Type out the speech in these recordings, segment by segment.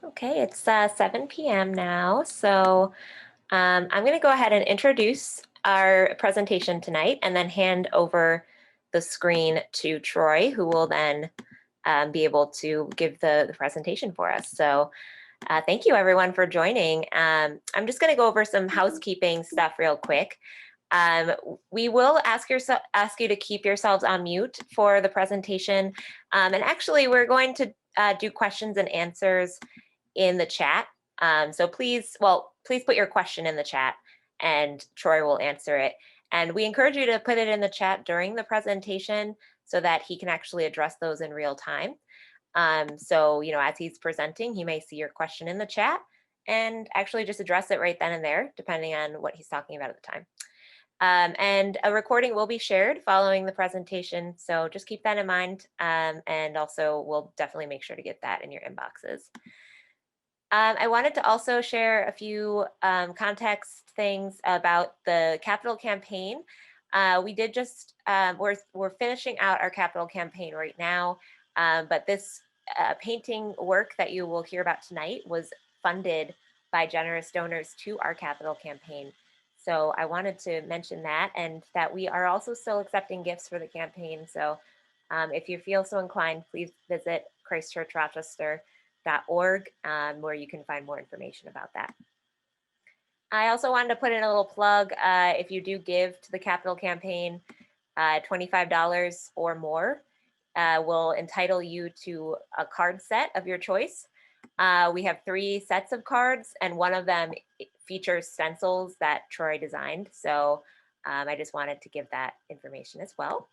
Okay, it's 7 p.m. now, so I'm going to go ahead and introduce our presentation tonight and then hand over the screen to Troy, who will then be able to give the presentation for us. So thank you everyone for joining. I'm just going to go over some housekeeping stuff real quick. Um, we will ask you to keep yourselves on mute for the presentation. And actually, we're going to do questions and answers in the chat. So please put your question in the chat and Troy will answer it. And we encourage you to put it in the chat during the presentation so that he can actually address those in real time. So, as he's presenting, he may see your question in the chat and actually just address it right then and there, depending on what he's talking about at the time. And a recording will be shared following the presentation. So just keep that in mind. And also we'll definitely make sure to get that in your inboxes. I wanted to also share a few context things about the capital campaign. We did just, we're finishing out our capital campaign right now, but this painting work that you will hear about tonight was funded by generous donors to our capital campaign. So I wanted to mention that, and that we are also still accepting gifts for the campaign. So if you feel so inclined, please visit Christ Church Rochester .org, where you can find more information about that. I also wanted to put in a little plug. If you do give to the capital campaign, $25 or more will entitle you to a card set of your choice. We have 3 sets of cards, and one of them features stencils that Troy designed. So I just wanted to give that information as well.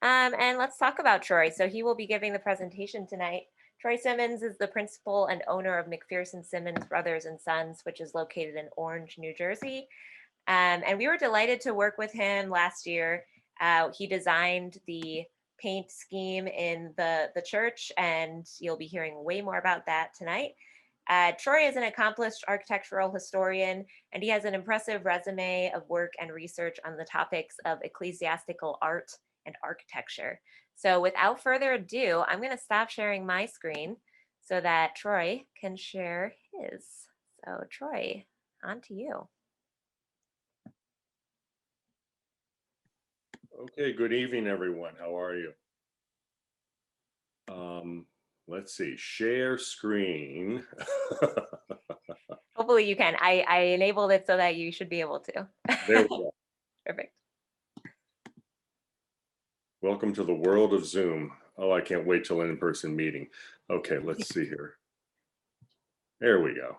And let's talk about Troy. So he will be giving the presentation tonight. Troy Simmons is the principal and owner of McPherson Simmons Brothers Sons, which is located in Orange, New Jersey. And we were delighted to work with him last year. He designed the paint scheme in the church, and you'll be hearing way more about that tonight. Troy is an accomplished architectural historian, and he has an impressive resume of work and research on the topics of ecclesiastical art and architecture. So without further ado, I'm going to stop sharing my screen so that Troy can share his. So Troy, on to you. Okay, good evening, everyone. How are you? Let's see, share screen. Hopefully you can. I enabled it so that you should be able to. There we go. Perfect. Welcome to the world of Zoom. Oh, I can't wait till an in-person meeting. Okay, let's see here. There we go.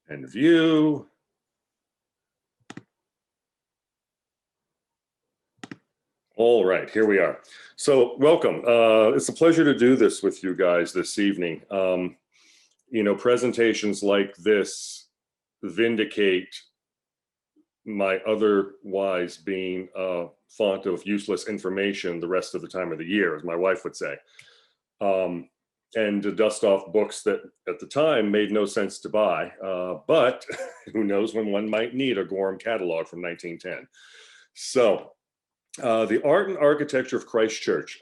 And view. All right, here we are. So welcome. It's a pleasure to do this with you guys this evening. Presentations like this vindicate my otherwise being a font of useless information the rest of the time of the year, as my wife would say. And to dust off books that at the time made no sense to buy, but who knows when one might need a Gorham catalog from 1910. So the art and architecture of Christ Church.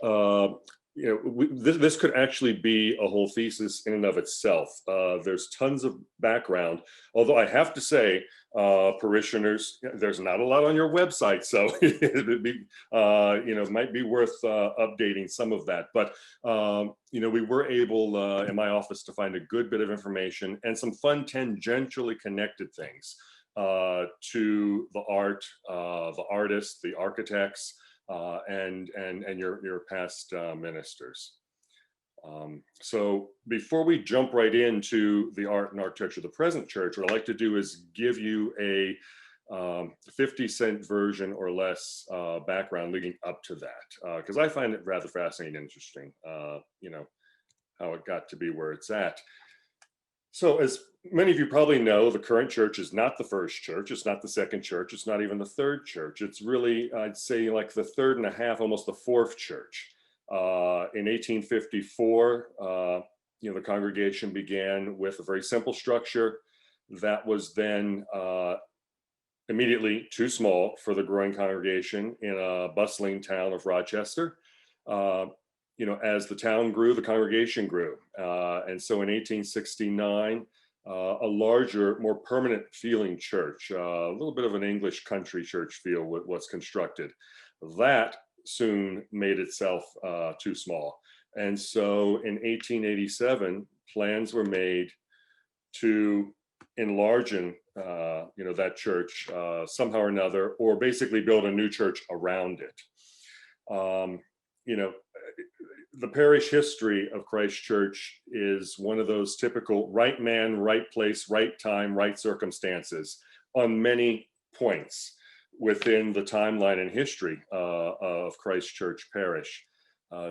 This could actually be a whole thesis in and of itself. There's tons of background, although I have to say, parishioners, there's not a lot on your website, so it'd be, might be worth updating some of that. But we were able in my office to find a good bit of information and some fun tangentially connected things to the art, the artists, the architects, and your past ministers. So before we jump right into the art and architecture of the present church, what I'd like to do is give you a 50-cent version or less background leading up to that, because I find it rather fascinating and interesting, how it got to be where it's at. So as many of you probably know, the current church is not the first church. It's not the second church. It's not even the third church. It's really, I'd say, like the third and a half, almost the fourth church. In 1854, the congregation began with a very simple structure that was then immediately too small for the growing congregation in a bustling town of Rochester. as the town grew, the congregation grew. And so in 1869, a larger, more permanent feeling church, a little bit of an English country church feel was constructed. That soon made itself too small. And so in 1887, plans were made to enlarge that church somehow or another, or basically build a new church around it. The parish history of Christ Church is one of those typical right man, right place, right time, right circumstances on many points within the timeline and history of Christ Church Parish.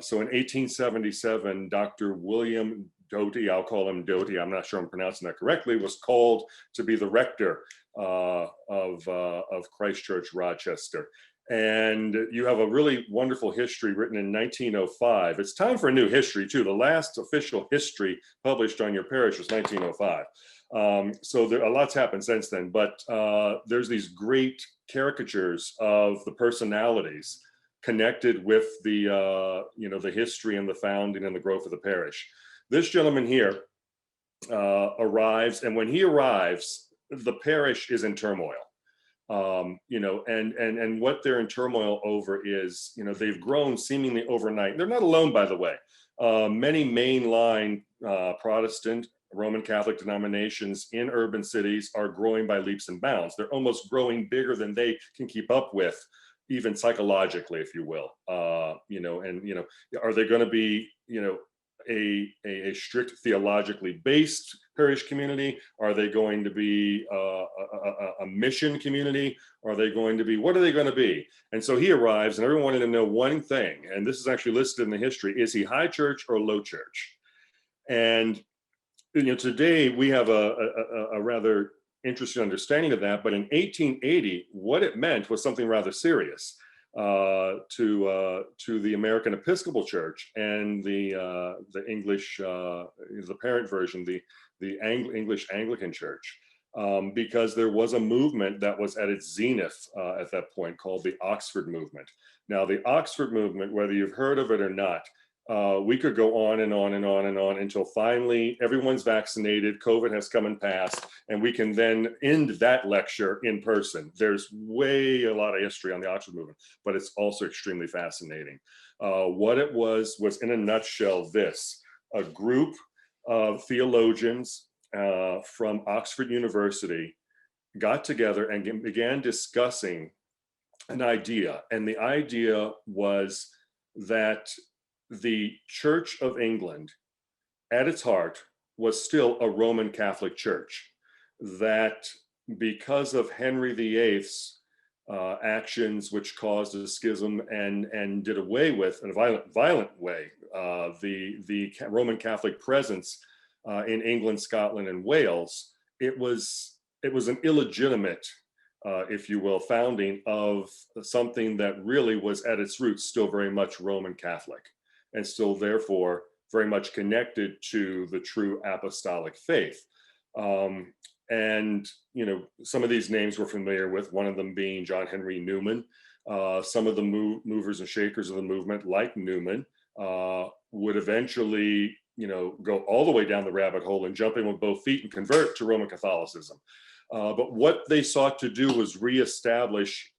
So in 1877, Dr. William Doty, I'll call him Doty, I'm not sure I'm pronouncing that correctly, was called to be the rector of Christ Church Rochester. And you have a really wonderful history written in 1905. It's time for a new history too. The last official history published on your parish was 1905. So a lot's happened since then, but there's these great caricatures of the personalities connected with the history and the founding and the growth of the parish. This gentleman here arrives, and when he arrives, the parish is in turmoil. And what they're in turmoil over is, they've grown seemingly overnight. They're not alone, by the way. Many mainline Protestant Roman Catholic denominations in urban cities are growing by leaps and bounds. They're almost growing bigger than they can keep up with, even psychologically, if you will. Are they going to be, a strict theologically based parish community? Are they going to be a mission community? What are they going to be? And so he arrives, and everyone wanted to know one thing, and this is actually listed in the history: is he high church or low church? And today we have a rather interesting understanding of that, but in 1880, what it meant was something rather serious to the American Episcopal Church and the English, the parent version, the English Anglican Church, because there was a movement that was at its zenith at that point called the Oxford Movement. Now, the Oxford Movement, whether you've heard of it or not, we could go on and on and on and on until finally everyone's vaccinated, COVID has come and passed, and we can then end that lecture in person. There's a lot of history on the Oxford Movement, but it's also extremely fascinating. What it was in a nutshell this: a group of theologians from Oxford University got together and began discussing an idea. And the idea was that the Church of England, at its heart, was still a Roman Catholic church. That because of Henry VIII's actions, which caused a schism and did away with, in a violent way, the Roman Catholic presence in England, Scotland, and Wales, it was an illegitimate, if you will, founding of something that really was at its roots still very much Roman Catholic, and still therefore very much connected to the true apostolic faith. And some of these names we're familiar with, one of them being John Henry Newman. Some of the movers and shakers of the movement, like Newman, would eventually go all the way down the rabbit hole and jump in with both feet and convert to Roman Catholicism. But what they sought to do was reestablish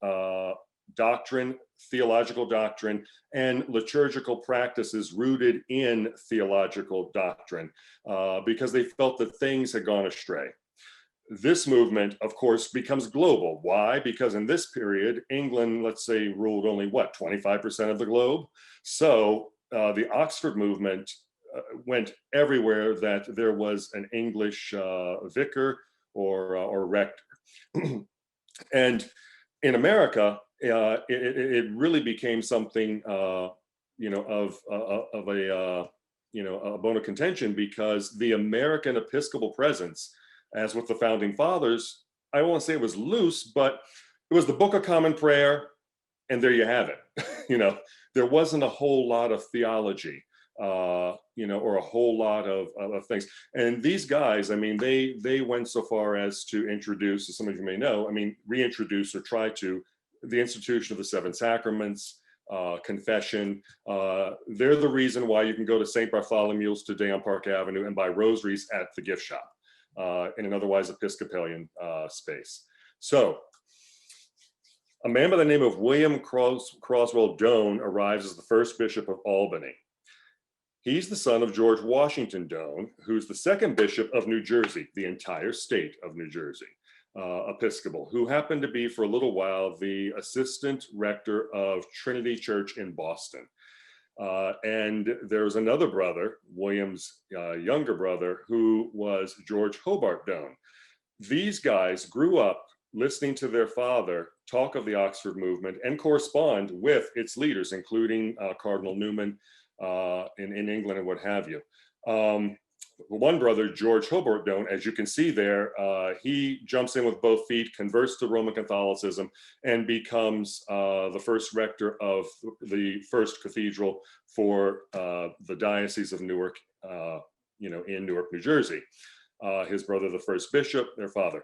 doctrine, theological doctrine, and liturgical practices rooted in theological doctrine, because they felt that things had gone astray. This movement, of course, becomes global. Why? Because in this period, England, let's say, ruled only 25% of the globe. So the Oxford movement went everywhere that there was an English vicar or rector. And in America, it really became something of a bone of contention, because the American Episcopal presence, as with the founding fathers, I won't say it was loose, but it was the Book of Common Prayer, and there you have it. There wasn't a whole lot of theology, or a whole lot of things. And these guys, they went so far as to introduce, as some of you may know, reintroduce or try to, the institution of the seven sacraments, confession. They're the reason why you can go to St. Bartholomew's today on Park Avenue and buy rosaries at the gift shop in an otherwise Episcopalian space. So a man by the name of William Croswell Doane arrives as the first bishop of Albany. He's the son of George Washington Doane, who's the second bishop of New Jersey, the entire state of New Jersey, Episcopal, who happened to be for a little while the assistant rector of Trinity Church in Boston. And there was another brother, William's younger brother, who was George Hobart Doane. These guys grew up listening to their father talk of the Oxford movement and correspond with its leaders, including Cardinal Newman in England and what have you. One brother, George Hobart Doane, as you can see there, he jumps in with both feet, converts to Roman Catholicism, and becomes the first rector of the first cathedral for the Diocese of Newark, in Newark, New Jersey. His brother, the first bishop, their father.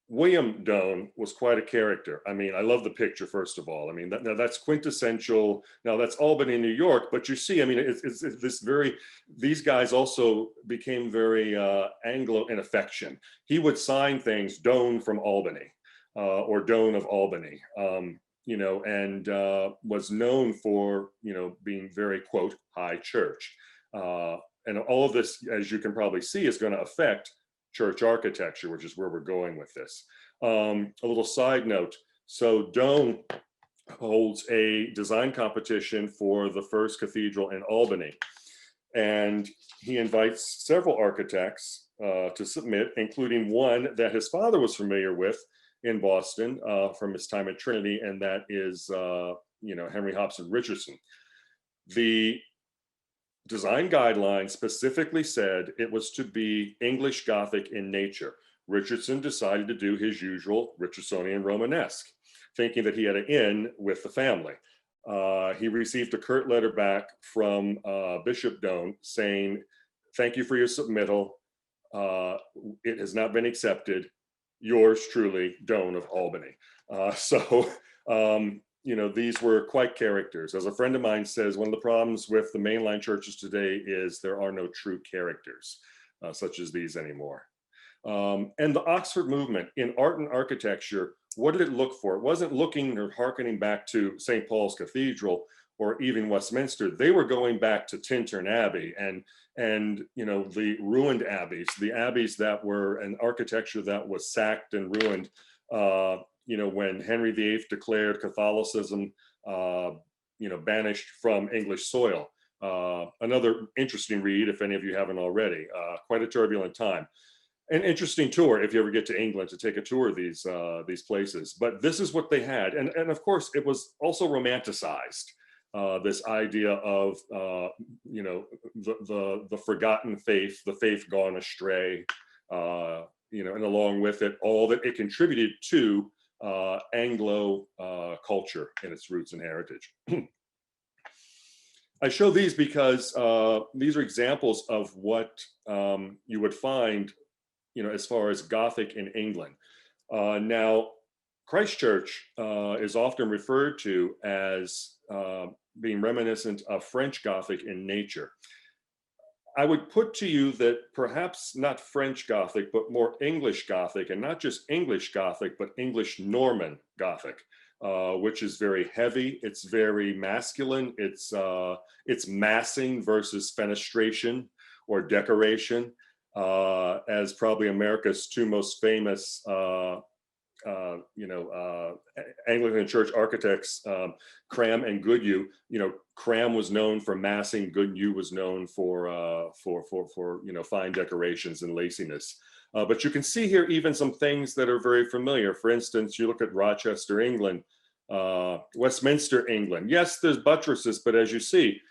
William Doane was quite a character. I mean, I love the picture, first of all. I mean, that's quintessential. Now, that's Albany, New York, but you see, I mean, it's this these guys also became very Anglo in affection. He would sign things, Doane from Albany, or Doane of Albany, and was known for, being very, quote, high church. And all of this, as you can probably see, is going to affect church architecture, which is where we're going with this. A little side note. So Doane holds a design competition for the first cathedral in Albany. And he invites several architects to submit, including one that his father was familiar with in Boston from his time at Trinity, and that is, Henry Hobson Richardson. The design guidelines specifically said it was to be English Gothic in nature. Richardson decided to do his usual Richardsonian Romanesque, thinking that he had an in with the family. He received a curt letter back from Bishop Doane saying, "Thank you for your submittal. It has not been accepted. Yours truly, Doane of Albany." These were quite characters. As a friend of mine says, one of the problems with the mainline churches today is there are no true characters such as these anymore. And the Oxford movement in art and architecture, what did it look for? It wasn't looking or hearkening back to St. Paul's Cathedral or even Westminster. They were going back to Tintern Abbey and the ruined abbeys, the abbeys that were an architecture that was sacked and ruined when Henry VIII declared Catholicism, banished from English soil. Another interesting read, if any of you haven't already. Quite a turbulent time. An interesting tour if you ever get to England to take a tour of these places. But this is what they had, and of course it was also romanticized. This idea of the forgotten faith, the faith gone astray, and along with it, all that it contributed to Anglo culture in its roots and heritage. I show these because these are examples of what you would find, as far as Gothic in England. Now, Christ Church is often referred to as being reminiscent of French Gothic in nature. I would put to you that perhaps not French Gothic, but more English Gothic, and not just English Gothic, but English Norman Gothic, which is very heavy. It's very masculine. It's massing versus fenestration or decoration, as probably America's two most famous Anglican church architects, Cram and Goodhue. Cram was known for massing. Goodhue was known for fine decorations and laciness. But you can see here even some things that are very familiar. For instance, you look at Rochester, England, Westminster, England. Yes, there's buttresses, but as you see,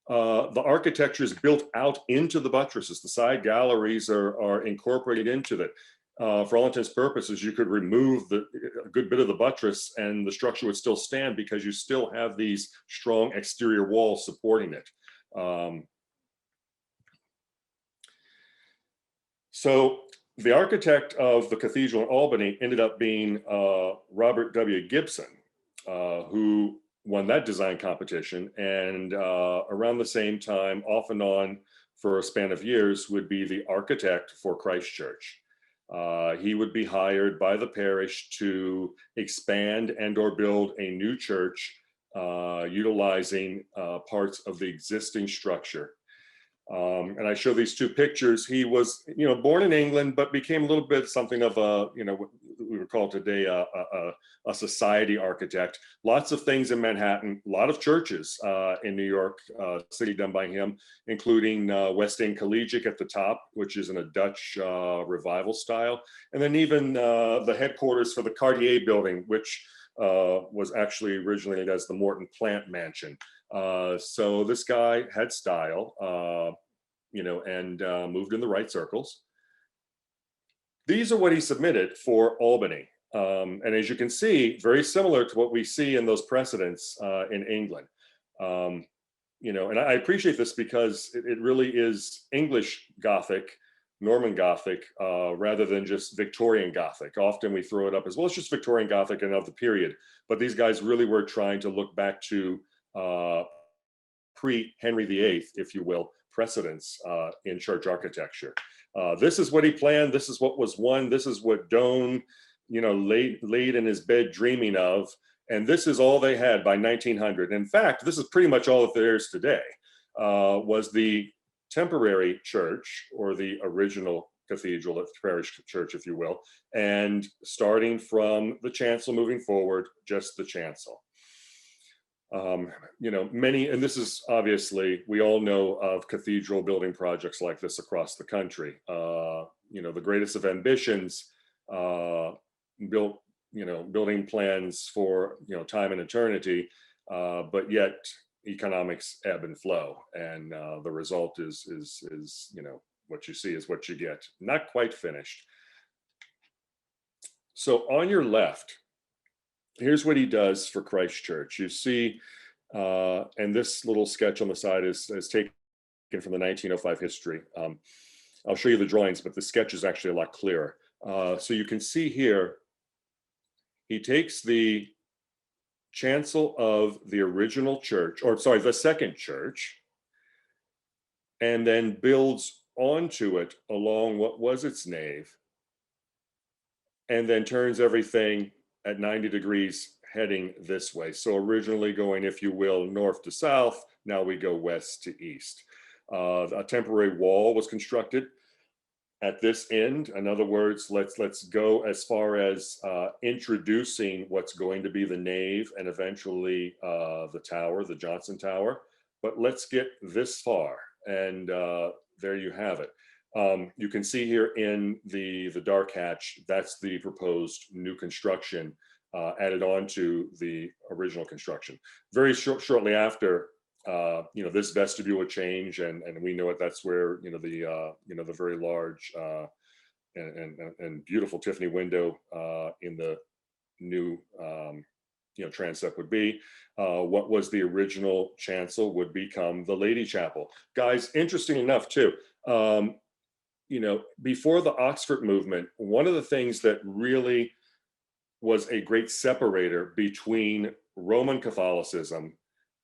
the architecture is built out into the buttresses. The side galleries are incorporated into it. For all intents and purposes, you could remove a good bit of the buttress and the structure would still stand because you still have these strong exterior walls supporting it. So the architect of the cathedral in Albany ended up being Robert W. Gibson, who won that design competition. And around the same time, off and on for a span of years, would be the architect for Christ Church. He would be hired by the parish to expand and or build a new church utilizing parts of the existing structure. And I show these two pictures. He was, born in England, but became a little bit something of a, what we would call today a society architect. Lots of things in Manhattan, a lot of churches in New York City done by him, including West End Collegiate at the top, which is in a Dutch revival style. And then even the headquarters for the Cartier building, which was actually originally as the Morton Plant Mansion. So this guy had style, and moved in the right circles. These are what he submitted for Albany. And as you can see, very similar to what we see in those precedents in England. And I appreciate this because it really is English Gothic, Norman Gothic, rather than just Victorian Gothic. Often we throw it up as, well, it's just Victorian Gothic and of the period. But these guys really were trying to look back to pre-Henry VIII, if you will, precedents in church architecture. This is what he planned. This is what was won. This is what Doane, laid in his bed dreaming of. And this is all they had by 1900. In fact, this is pretty much all that there is today, was the temporary church, or the original cathedral, the parish church, if you will, and starting from the chancel moving forward, just the chancel. Many, and this is obviously, we all know of cathedral building projects like this across the country. The greatest of ambitions built, building plans for, time and eternity, but yet economics ebb and flow. And the result is, what you see is what you get. Not quite finished. So on your left, here's what he does for Christ Church. You see, and this little sketch on the side is taken from the 1905 history. I'll show you the drawings, but the sketch is actually a lot clearer. So you can see here, he takes the chancel of the original church, or sorry, the second church, and then builds onto it along what was its nave, and then turns everything at 90 degrees heading this way. So originally going, if you will, north to south, now we go west to east. A temporary wall was constructed at this end. In other words, let's go as far as introducing what's going to be the nave and eventually the tower, the Johnson Tower. But let's get this far, and there you have it. You can see here in the dark hatch, that's the proposed new construction added on to the original construction. Very shortly after, this vestibule would change, and we know it. That's where the very large and beautiful Tiffany window in the new transept would be. What was the original chancel would become the Lady Chapel. Guys, interesting enough too. Before the Oxford movement, one of the things that really was a great separator between Roman Catholicism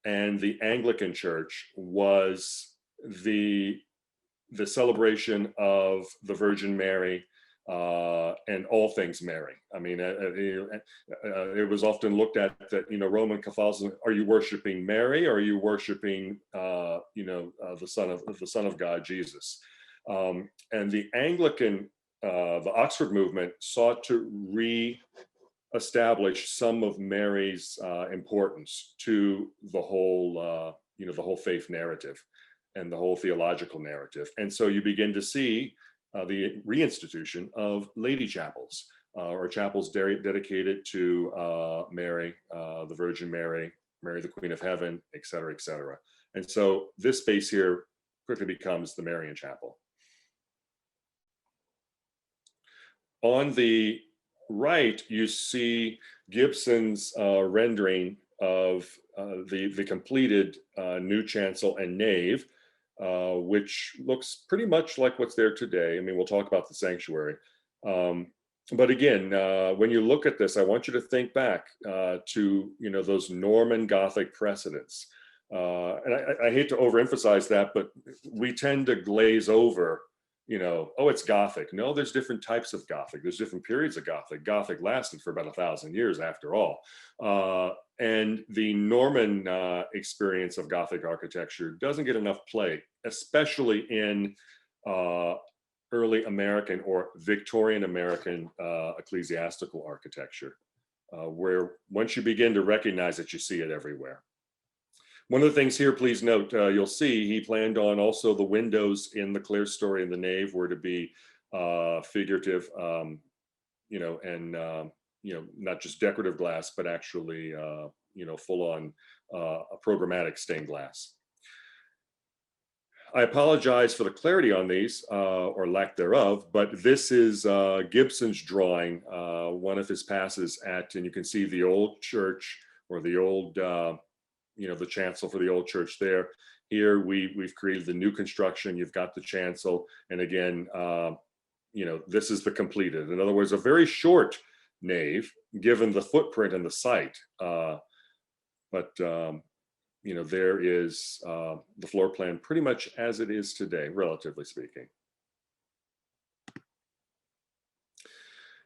and the Anglican Church was the celebration of the Virgin Mary and all things Mary. I mean, it was often looked at that, Roman Catholicism, are you worshiping Mary, or are you worshiping, the Son of God, Jesus? And the Anglican, the Oxford movement sought to re-establish some of Mary's importance to the whole, the whole faith narrative and the whole theological narrative. And so you begin to see the reinstitution of lady chapels, or chapels dedicated to Mary, the Virgin Mary, Mary the Queen of Heaven, et cetera, et cetera. And so this space here quickly becomes the Marian Chapel. On the right, you see Gibson's rendering of the completed new chancel and nave, which looks pretty much like what's there today. I mean, we'll talk about the sanctuary. But again, when you look at this, I want you to think back to, those Norman Gothic precedents. And I hate to overemphasize that, but we tend to glaze over, oh, it's Gothic. No, there's different types of Gothic. There's different periods of Gothic. Gothic lasted for about 1,000 years after all. And the Norman experience of Gothic architecture doesn't get enough play, especially in early American or Victorian American ecclesiastical architecture, where once you begin to recognize it, you see it everywhere. One of the things here, please note, you'll see he planned on also the windows in the clerestory and the nave were to be figurative, and not just decorative glass, but actually, full on a programmatic stained glass. I apologize for the clarity on these, or lack thereof, but this is Gibson's drawing, one of his passes at, and you can see the old church or the old, the chancel for the old church there. Here we've created the new construction. You've got the chancel, and again, this is the completed. In other words, a very short nave, given the footprint and the site, but there is the floor plan pretty much as it is today, relatively speaking.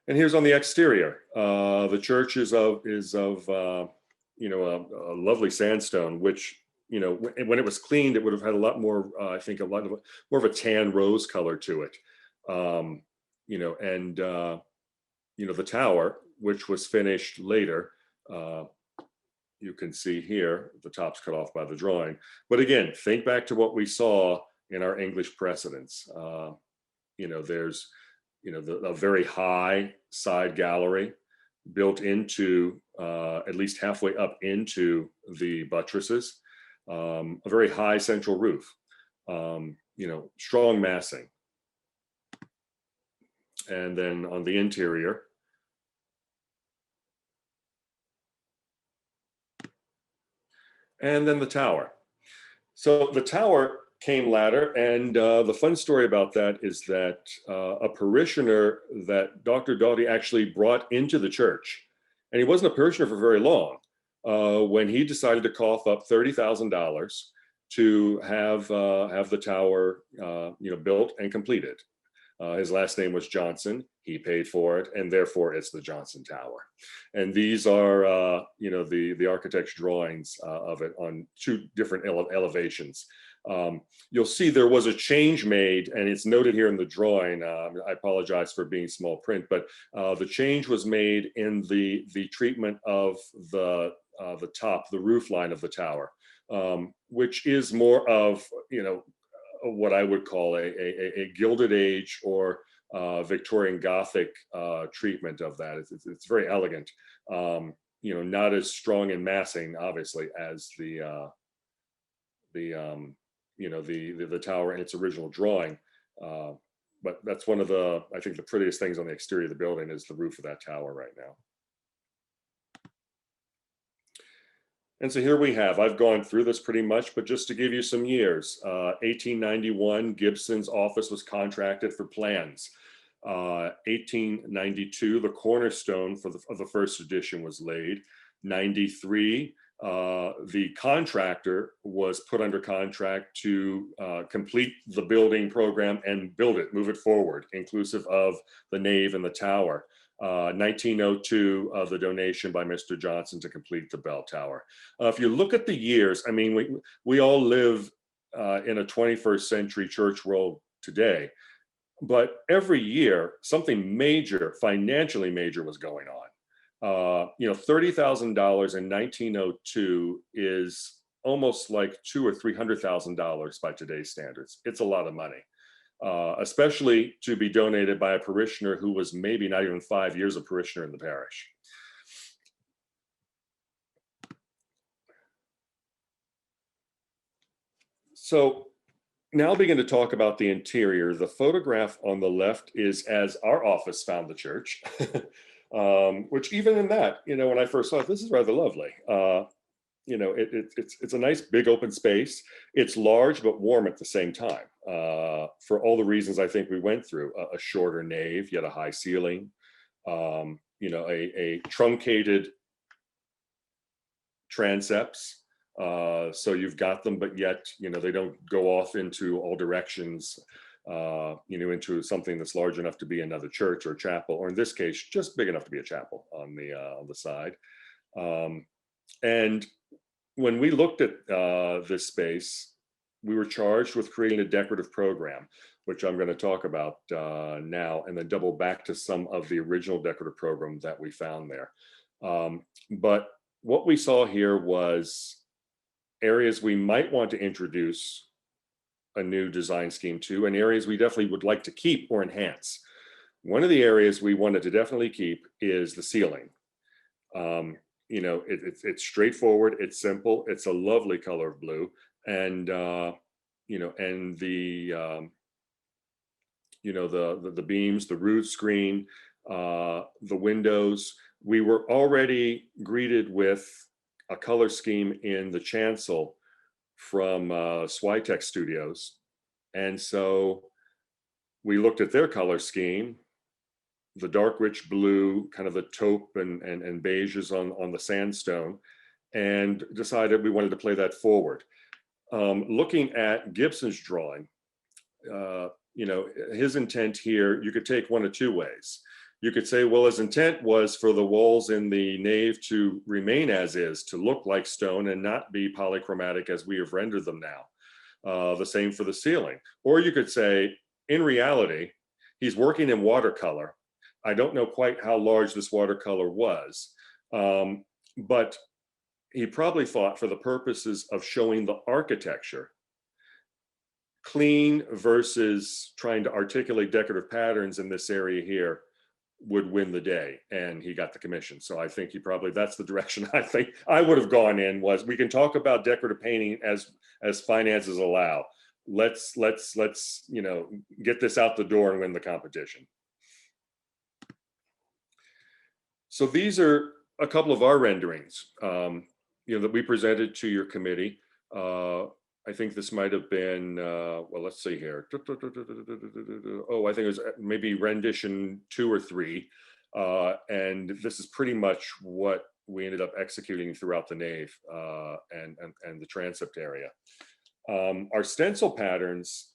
And here's on the exterior. The church is of a lovely sandstone, which, when it was cleaned, it would have had a lot more, I think, more of a tan rose color to it. The tower, which was finished later, you can see here, the top's cut off by the drawing. But again, think back to what we saw in our English precedents. There's, a very high side gallery built into, at least halfway up into the buttresses, a very high central roof, strong massing. And then on the interior, and then the tower. So the tower came latter, and the fun story about that is that a parishioner that Dr. Doughty actually brought into the church, and he wasn't a parishioner for very long, when he decided to cough up $30,000 to have the tower built and completed. His last name was Johnson. He paid for it, and therefore it's the Johnson Tower. And these are, the architect's drawings of it on two different elevations. You'll see there was a change made, and it's noted here in the drawing. I apologize for being small print, but the change was made in the treatment of the top, the roof line of the tower, which is more of, what I would call a Gilded Age or Victorian Gothic treatment of that. It's very elegant, not as strong in massing, obviously, as the tower in its original drawing. But that's one of the, I think, the prettiest things on the exterior of the building is the roof of that tower right now. And so here we have, I've gone through this pretty much, but just to give you some years, 1891, Gibson's office was contracted for plans. 1892, the cornerstone for the first edition was laid. 93, the contractor was put under contract to complete the building program and build it, move it forward, inclusive of the nave and the tower. 1902, the donation by Mr. Johnson to complete the bell tower. If you look at the years, I mean, we all live in a 21st century church world today, but every year something major, financially major, was going on. $30,000 in 1902 is almost like $200,000 or $300,000 by today's standards. It's a lot of money. Especially to be donated by a parishioner who was maybe not even 5 years a parishioner in the parish. So now I'll begin to talk about the interior. The photograph on the left is as our office found the church, which even in that, when I first saw it, this is rather lovely. It's a nice big open space. It's large but warm at the same time, for all the reasons I think we went through. A shorter nave, yet a high ceiling, a truncated transepts. So you've got them, but yet, they don't go off into all directions, into something that's large enough to be another church or chapel, or in this case, just big enough to be a chapel on the side. And when we looked at this space, we were charged with creating a decorative program, which I'm going to talk about now, and then double back to some of the original decorative program that we found there. But what we saw here was areas we might want to introduce a new design scheme to, and areas we definitely would like to keep or enhance. One of the areas we wanted to definitely keep is the ceiling. It's straightforward, it's simple, it's a lovely color of blue, and the beams, the roof screen, the windows. We were already greeted with a color scheme in the chancel from Swytech Studios. And so we looked at their color scheme, the dark rich blue, kind of the taupe and beiges on the sandstone, and decided we wanted to play that forward. Looking at Gibson's drawing, his intent here, you could take one of two ways. You could say, well, his intent was for the walls in the nave to remain as is, to look like stone and not be polychromatic as we have rendered them now. The same for the ceiling. Or you could say, in reality, he's working in watercolor. I don't know quite how large this watercolor was, but he probably thought for the purposes of showing the architecture, clean versus trying to articulate decorative patterns in this area here would win the day, and he got the commission. So I think that's the direction I think I would have gone in, was we can talk about decorative painting as finances allow. Let's get this out the door and win the competition. So these are a couple of our renderings, that we presented to your committee. I think this might have been, well, let's see here. Oh, I think it was maybe rendition 2 or 3. And this is pretty much what we ended up executing throughout the nave and the transept area. Our stencil patterns,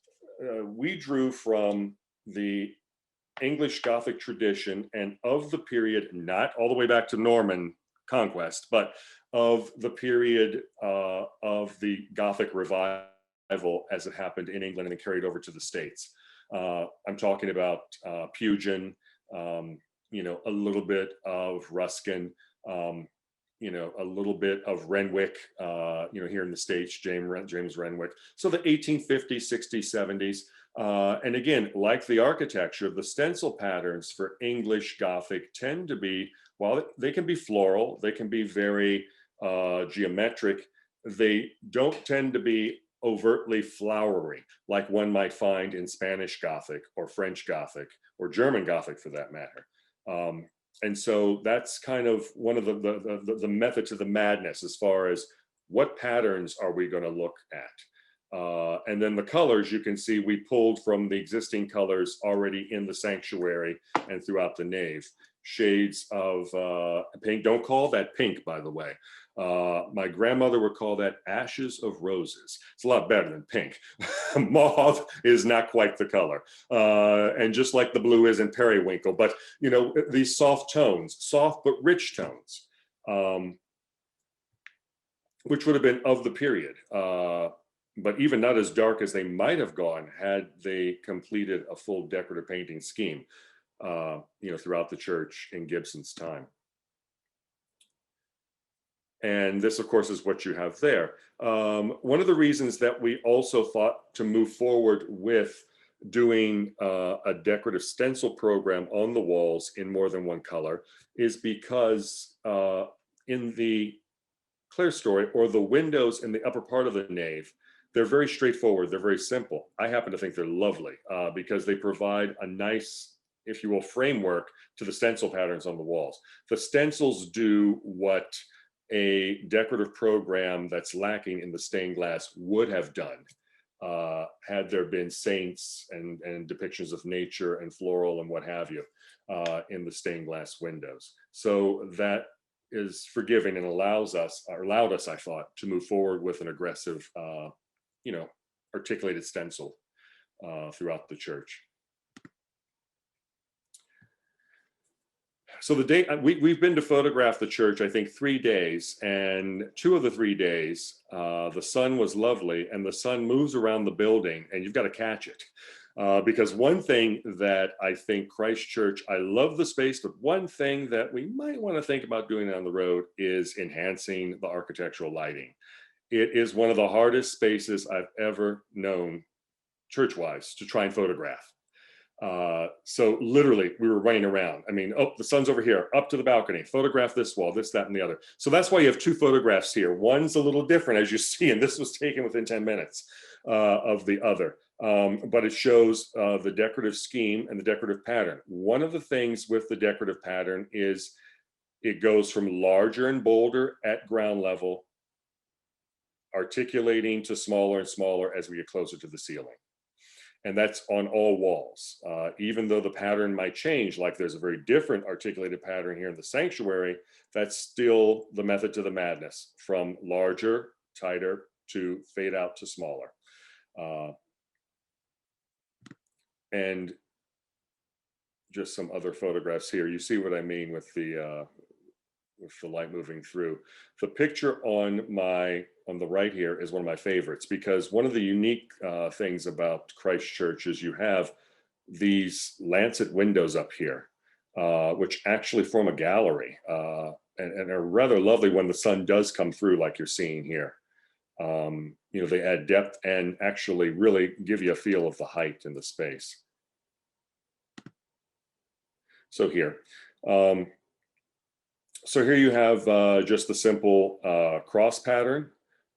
we drew from the English Gothic tradition and of the period, not all the way back to Norman conquest, but of the period of the Gothic revival as it happened in England and carried over to the States. I'm talking about Pugin, a little bit of Ruskin, a little bit of Renwick, here in the States, James Renwick. So the 1850s, 60s, 70s. And again, like the architecture, the stencil patterns for English Gothic tend to be, while they can be floral, they can be very geometric, they don't tend to be overtly flowery, like one might find in Spanish Gothic or French Gothic or German Gothic for that matter. And so that's kind of one of the methods of the madness as far as what patterns are we going to look at. And then the colors, you can see we pulled from the existing colors already in the sanctuary and throughout the nave. Shades of pink. Don't call that pink, by the way. My grandmother would call that ashes of roses. It's a lot better than pink. Mauve is not quite the color. And just like the blue is in periwinkle, but these soft tones, soft but rich tones, which would have been of the period, but even not as dark as they might have gone had they completed a full decorative painting scheme, throughout the church in Gibson's time. And this, of course, is what you have there. One of the reasons that we also thought to move forward with doing a decorative stencil program on the walls in more than one color is because in the clerestory, or the windows in the upper part of the nave, they're very straightforward, they're very simple. I happen to think they're lovely because they provide a nice, if you will, framework to the stencil patterns on the walls. The stencils do what a decorative program that's lacking in the stained glass would have done. had there been saints and depictions of nature and floral and what have you in the stained glass windows. So that is forgiving and allowed us, I thought, to move forward with an aggressive, articulated stencil throughout the church. So the day we've been to photograph the church, I think 3 days, and 2 of the 3 days, the sun was lovely, and the sun moves around the building, and you've got to catch it. Because one thing that I think Christ Church, I love the space, but one thing that we might want to think about doing down the road is enhancing the architectural lighting. It is one of the hardest spaces I've ever known, church-wise, to try and photograph. So literally we were running around. I mean, oh, the sun's over here, up to the balcony, photograph this wall, this, that, and the other. So that's why you have 2 photographs here. One's a little different, as you see, and this was taken within 10 minutes of the other. But it shows the decorative scheme and the decorative pattern. One of the things with the decorative pattern is it goes from larger and bolder at ground level, articulating to smaller and smaller as we get closer to the ceiling. And that's on all walls. Even though the pattern might change, like there's a very different articulated pattern here in the sanctuary, that's still the method to the madness, from larger, tighter, to fade out to smaller. And just some other photographs here. You see what I mean with the light moving through. The picture on the right here is one of my favorites, because one of the unique things about Christ Church is you have these lancet windows up here, which actually form a gallery and are rather lovely when the sun does come through, like you're seeing here. They add depth and actually really give you a feel of the height in the space. So here. So here you have just the simple cross pattern,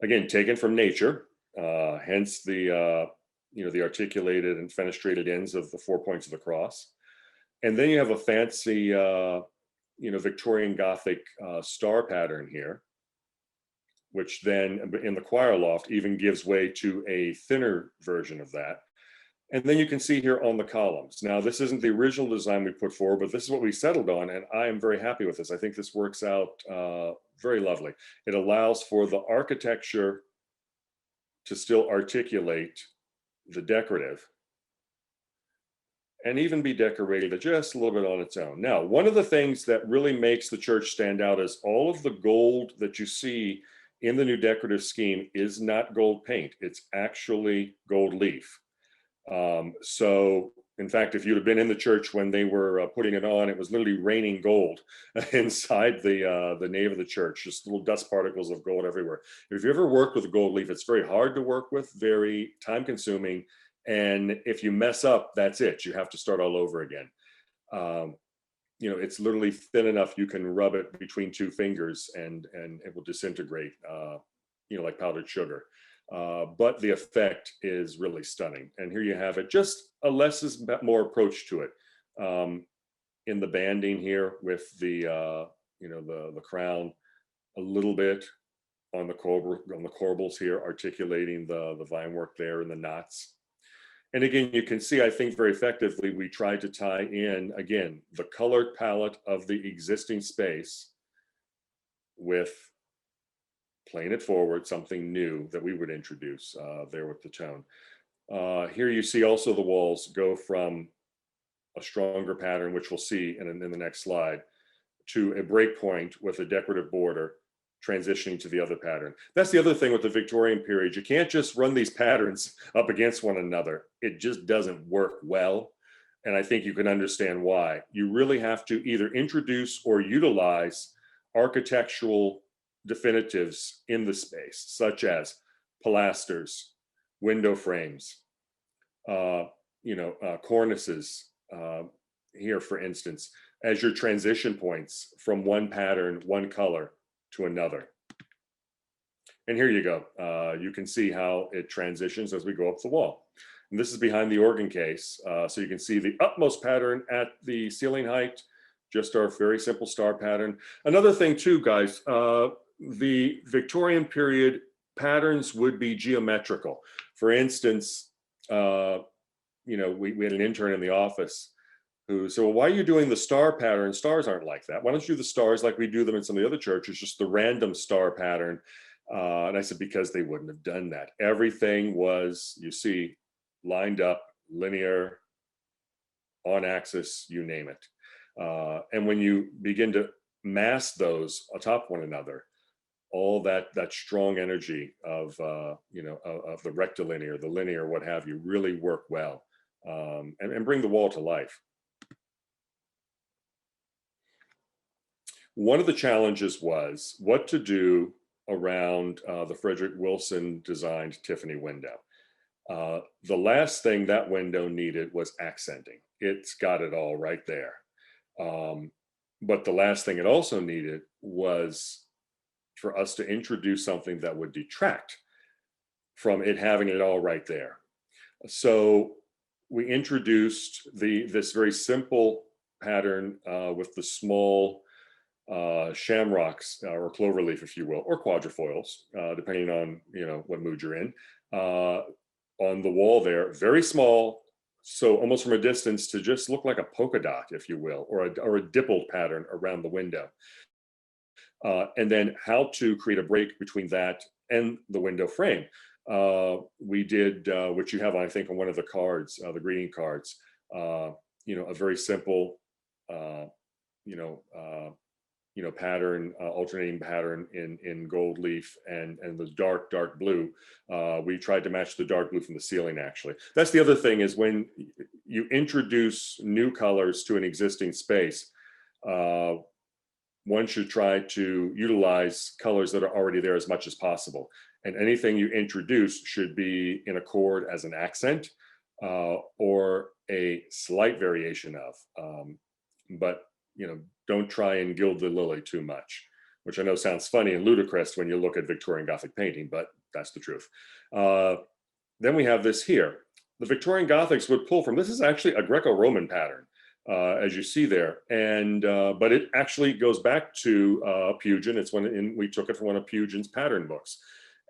again, taken from nature, hence the articulated and fenestrated ends of the 4 points of the cross. And then you have a fancy, Victorian Gothic star pattern here, which then in the choir loft even gives way to a thinner version of that. And then you can see here on the columns. Now, this isn't the original design we put forward, but this is what we settled on, and I am very happy with this. I think this works out very lovely. It allows for the architecture to still articulate the decorative and even be decorated just a little bit on its own. Now, one of the things that really makes the church stand out is all of the gold that you see in the new decorative scheme is not gold paint. It's actually gold leaf. So in fact, if you'd have been in the church when they were putting it on, it was literally raining gold inside the nave of the church, just little dust particles of gold everywhere. If you ever worked with gold leaf, it's very hard to work with, very time consuming. And if you mess up, that's it. You have to start all over again. It's literally thin enough you can rub it between 2 fingers and it will disintegrate, like powdered sugar. But the effect is really stunning. And here you have it, just a less is more approach to it. In the banding here with the crown, a little bit on the corbels here, articulating the vine work there and the knots. And again, you can see, I think very effectively, we tried to tie in, again, the colored palette of the existing space with playing it forward, something new that we would introduce there with the tone. Here you see also the walls go from a stronger pattern, which we'll see in the next slide, to a break point with a decorative border transitioning to the other pattern. That's the other thing with the Victorian period. You can't just run these patterns up against one another. It just doesn't work well. And I think you can understand why. You really have to either introduce or utilize architectural definitives in the space, such as pilasters, window frames, cornices, here, for instance, as your transition points from one pattern, one color to another. And here you go. You can see how it transitions as we go up the wall. And this is behind the organ case. So you can see the utmost pattern at the ceiling height, just our very simple star pattern. Another thing too, guys, the Victorian period patterns would be geometrical. For instance, we had an intern in the office who said, well, why are you doing the star pattern? Stars aren't like that. Why don't you do the stars like we do them in some of the other churches, just the random star pattern? And I said, because they wouldn't have done that. Everything was, you see, lined up, linear, on axis, you name it. And when you begin to mass those atop one another, all that strong energy of of the rectilinear, the linear, what have you, really work well, and bring the wall to life. One of the challenges was what to do around the Frederick Wilson designed Tiffany window. The last thing that window needed was accenting. It's got it all right there. But the last thing it also needed was for us to introduce something that would detract from it having it all right there. So we introduced this very simple pattern with the small shamrocks or cloverleaf, if you will, or quadrifoils, depending on what mood you're in, on the wall there, very small, so almost from a distance to just look like a polka dot, if you will, or a dippled pattern around the window. And then how to create a break between that and the window frame. We did, which you have, I think, on one of the cards, the greeting cards, a very simple, pattern, alternating pattern in gold leaf and the dark blue. We tried to match the dark blue from the ceiling, actually. That's the other thing, is when you introduce new colors to an existing space, one should try to utilize colors that are already there as much as possible. And anything you introduce should be in accord as an accent or a slight variation of. But don't try and gild the lily too much, which I know sounds funny and ludicrous when you look at Victorian Gothic painting, but that's the truth. Then we have this here. The Victorian Gothics would pull from, this is actually a Greco-Roman pattern, as you see there. And, but it actually goes back to Pugin. It's we took it from one of Pugin's pattern books.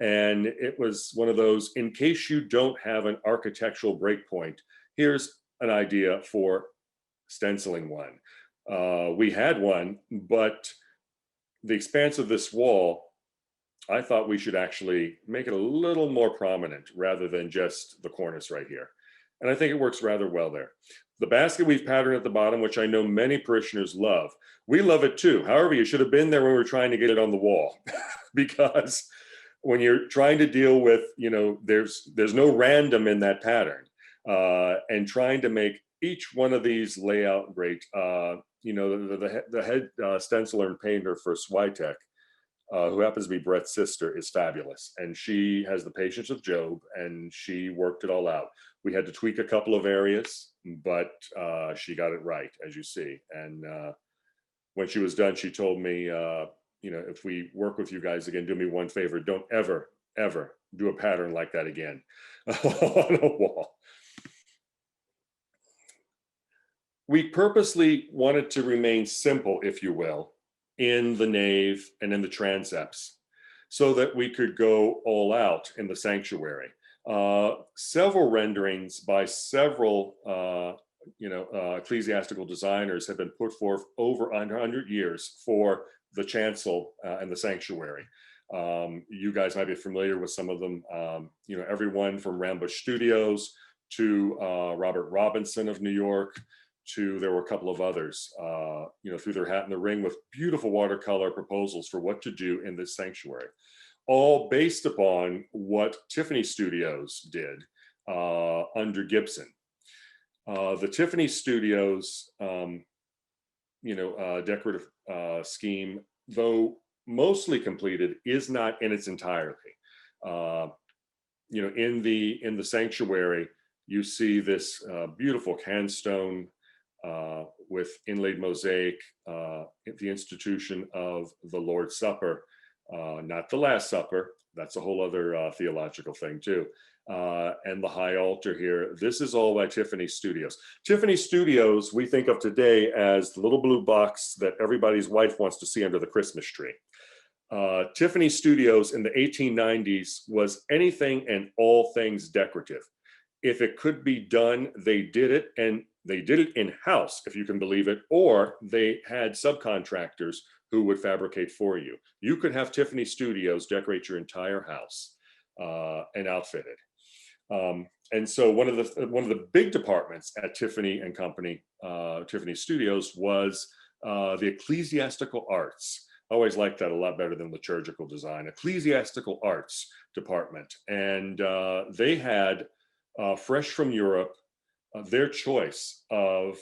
And it was one of those, in case you don't have an architectural breakpoint, here's an idea for stenciling one. We had one, but the expanse of this wall, I thought we should actually make it a little more prominent rather than just the cornice right here. And I think it works rather well there. The basket weave pattern at the bottom, which I know many parishioners love, we love it too. However, you should have been there when we were trying to get it on the wall, because when you're trying to deal with, there's no random in that pattern, and trying to make each one of these layout great. The head stenciler and painter for Switek, who happens to be Brett's sister, is fabulous. And she has the patience of Job, and she worked it all out. We had to tweak a couple of areas, but she got it right, as you see. And when she was done, she told me, if we work with you guys again, do me one favor, don't ever, ever do a pattern like that again on a wall. We purposely wanted to remain simple, if you will, in the nave and in the transepts, so that we could go all out in the sanctuary. Several renderings by several ecclesiastical designers have been put forth over 100 years for the chancel and the sanctuary. You guys might be familiar with some of them. Everyone from Rambush Studios to Robert Robinson of New York, there were a couple of others, threw their hat in the ring with beautiful watercolor proposals for what to do in this sanctuary, all based upon what Tiffany Studios did under Gibson. The Tiffany Studios, decorative scheme, though mostly completed, is not in its entirety. In the sanctuary, you see this beautiful canstone with inlaid mosaic at the institution of the Lord's Supper, not the Last Supper. That's a whole other theological thing too. And the high altar here. This is all by Tiffany Studios. Tiffany Studios, we think of today as the little blue box that everybody's wife wants to see under the Christmas tree. Tiffany Studios in the 1890s was anything and all things decorative. If it could be done, they did it, and they did it in-house, if you can believe it, or they had subcontractors who would fabricate for you. You could have Tiffany Studios decorate your entire house and outfit it. And so one of the big departments at Tiffany and Company, Tiffany Studios, was the ecclesiastical arts. I always liked that a lot better than liturgical design. Ecclesiastical arts department, and they had fresh from Europe their choice of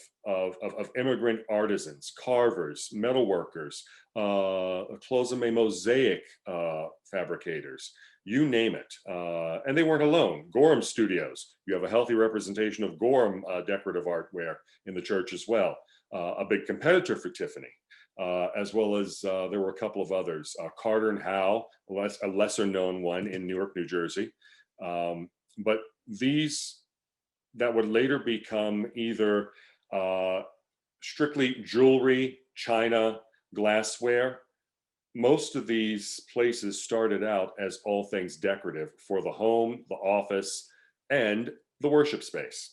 immigrant artisans, carvers, metalworkers, cloisonné mosaic fabricators, you name it. And they weren't alone. Gorham Studios, you have a healthy representation of Gorham decorative artware in the church as well. A big competitor for Tiffany, as well as there were a couple of others. Carter and Howe, a lesser known one in Newark, New Jersey. But these that would later become either strictly jewelry, china, glassware. Most of these places started out as all things decorative for the home, the office, and the worship space.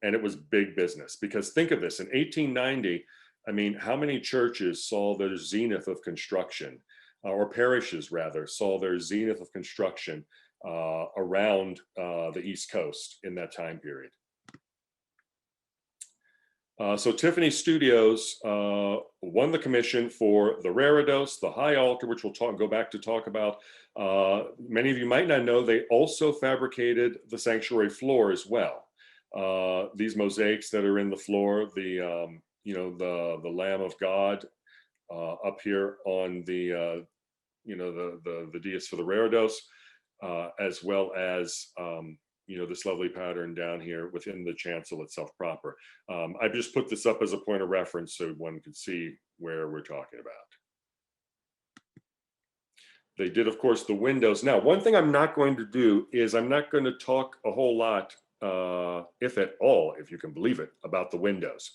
And it was big business, because think of this, in 1890, I mean, how many churches saw their zenith of construction, or parishes rather, saw their zenith of construction around the East Coast in that time period? So Tiffany Studios won the commission for the reredos, the high altar, which we'll go back to talk about. Many of you might not know, they also fabricated the sanctuary floor as well. These mosaics that are in the floor, the Lamb of God up here on the the dais for the reredos, as well as this lovely pattern down here within the chancel itself proper. I've just put this up as a point of reference so one could see where we're talking about. They did, of course, the windows. Now, one thing I'm not going to do is I'm not going to talk a whole lot, if at all, if you can believe it, about the windows.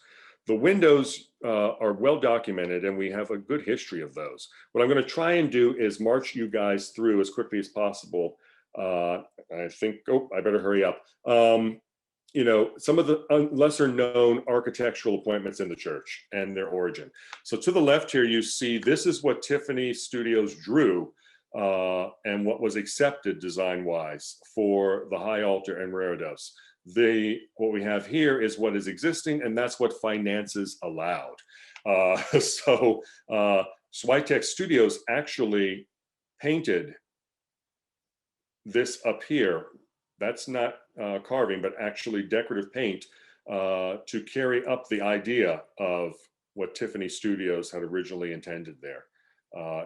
The windows are well documented, and we have a good history of those. What I'm going to try and do is march you guys through as quickly as possible. I think, I better hurry up. Some of the lesser known architectural appointments in the church and their origin. So to the left here, you see this is what Tiffany Studios drew and what was accepted design-wise for the high altar and reredos. What we have here is what is existing, and that's what finances allowed. So Switek Studios actually painted this up here. That's not carving, but actually decorative paint to carry up the idea of what Tiffany Studios had originally intended there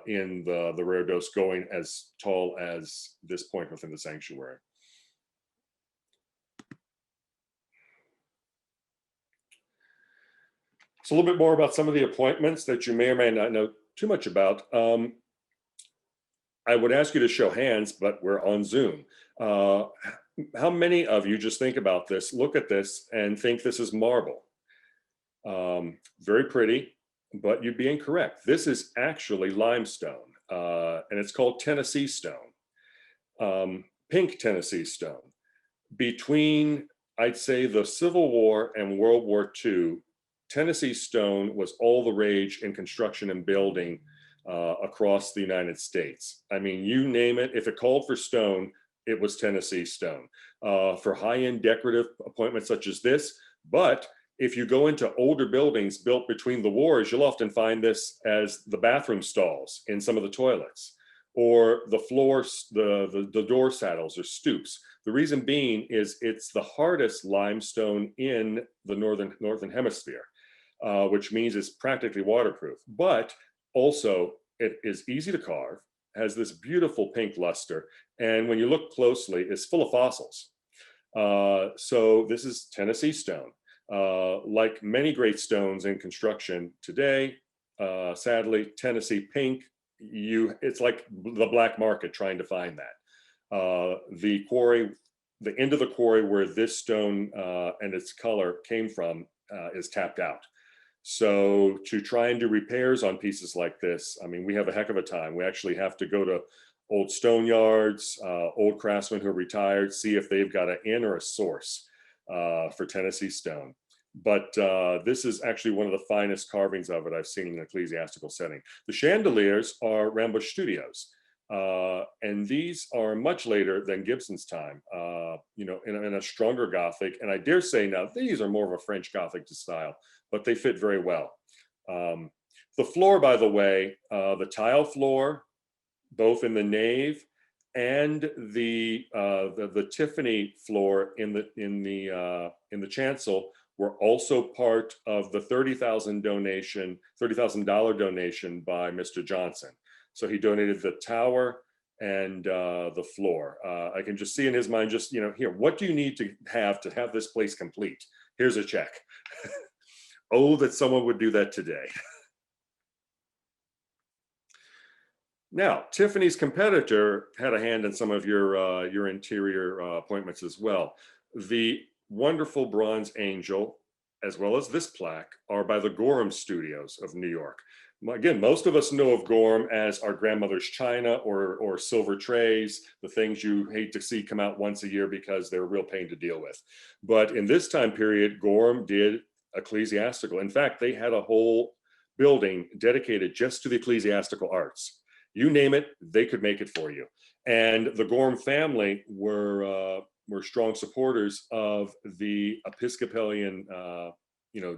in the reredos, going as tall as this point within the sanctuary. So a little bit more about some of the appointments that you may or may not know too much about. I would ask you to show hands, but we're on Zoom. How many of you, just think about this, look at this and think this is marble? Very pretty, but you'd be incorrect. This is actually limestone, and it's called Tennessee stone, pink Tennessee stone. Between, I'd say, the Civil War and World War II, Tennessee stone was all the rage in construction and building across the United States. I mean, you name it, if it called for stone, it was Tennessee stone. For high-end decorative appointments such as this, but if you go into older buildings built between the wars, you'll often find this as the bathroom stalls in some of the toilets, or the floors, the door saddles or stoops. The reason being is it's the hardest limestone in the northern hemisphere, which means it's practically waterproof, but also it is easy to carve, has this beautiful pink luster, and when you look closely, it's full of fossils. So this is Tennessee stone. Like many great stones in construction today, sadly, Tennessee pink, it's like the black market trying to find that. The quarry, the end of the quarry where this stone and its color came from is tapped out. So to try and do repairs on pieces like this, I mean, we have a heck of a time. We actually have to go to old stone yards, old craftsmen who are retired, see if they've got an in or a source for Tennessee stone. But this is actually one of the finest carvings of it I've seen in an ecclesiastical setting. The chandeliers are Rambush Studios. And these are much later than Gibson's time, you know, in a stronger Gothic. And I dare say now these are more of a French Gothic style, but they fit very well. The floor, by the way, the tile floor, both in the nave and the Tiffany floor in the chancel were also part of the $30,000 donation by Mr. Johnson. So he donated the tower and the floor. I can just see in his mind, just, you know, here, what do you need to have this place complete? Here's a check. Oh, that someone would do that today. Now, Tiffany's competitor had a hand in some of your interior appointments as well. The wonderful bronze angel, as well as this plaque, are by the Gorham Studios of New York. Again, most of us know of Gorham as our grandmother's china or silver trays, the things you hate to see come out once a year because they're a real pain to deal with. But in this time period, Gorham did ecclesiastical. In fact, they had a whole building dedicated just to the ecclesiastical arts. You name it, they could make it for you. And the Gorham family were strong supporters of the Episcopalian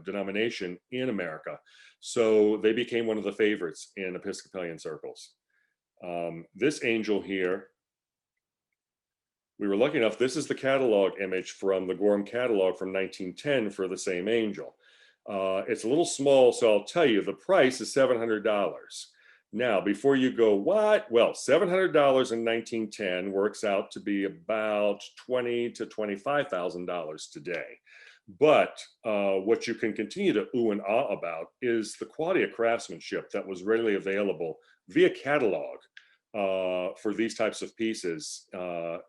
denomination in America. So they became one of the favorites in Episcopalian circles. This angel here, we were lucky enough, this is the catalog image from the Gorham catalog from 1910 for the same angel. It's a little small, so I'll tell you, the price is $700. Now, before you go, what? Well, $700 in 1910 works out to be about $20,000 to $25,000 today. But what you can continue to ooh and ah about is the quality of craftsmanship that was readily available via catalog for these types of pieces